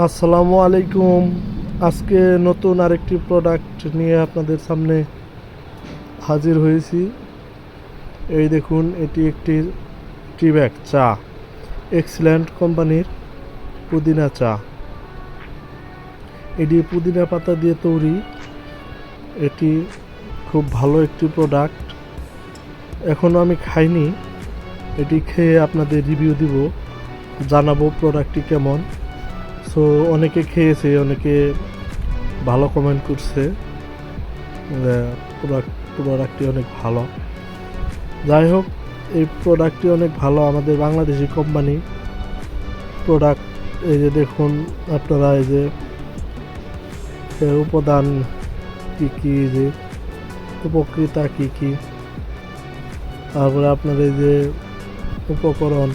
আসসালামু আলাইকুম। আজকে নতুন আরেকটি প্রোডাক্ট নিয়ে আপনাদের সামনে হাজির হয়েছি। এই দেখুন, এটি একটি টি ব্যাগ চা, এক্সিলেন্ট কোম্পানির পুদিনা চা। এটি পুদিনা পাতা দিয়ে তৈরি। এটি খুব ভালো একটি প্রোডাক্ট। এখনও আমি খাইনি, এটি খেয়ে আপনাদের রিভিউ দিব, জানাবো প্রোডাক্টটি কেমন। সো অনেকে খেয়েছে, অনেকে ভালো কমেন্ট করছে, প্রোডাক্টটি অনেক ভালো। যাই হোক, এই প্রোডাক্টটি অনেক ভালো, আমাদের বাংলাদেশি কোম্পানি প্রোডাক্ট। এই যে দেখুন আপনারা, এই যে এর উপাদান কী কী, যে উপকৃতা কী কী, তারপরে আপনার এই যে উপকরণ,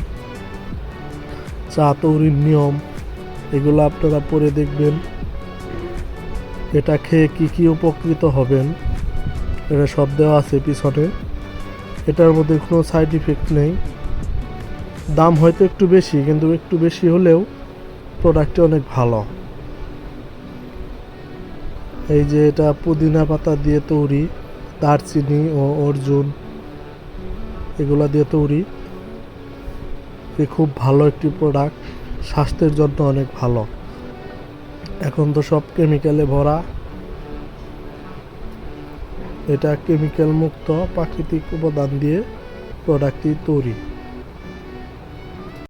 চা তৈরির নিয়ম, এগুলো আপনারা পড়ে দেখবেন। এটা খেয়ে কী কী উপকৃত হবেন এটা সব দেওয়া আছে পিছনে। এটার মধ্যে কোনো সাইড ইফেক্ট নেই। দাম হয়তো একটু বেশি, কিন্তু একটু বেশি হলেও প্রোডাক্টটি অনেক ভালো। এই যে এটা পুদিনা পাতা দিয়ে তৈরি, দারচিনি ও অর্জুন এগুলা দিয়ে তৈরি। খুব ভালো একটি প্রোডাক্ট, স্বাস্থ্যের জন্য অনেক ভালো। এখন তো সব কেমিক্যালে ভরা, এটা কেমিক্যাল মুক্ত প্রাকৃতিক উপাদান দিয়ে প্রোডাক্টটি তৈরি।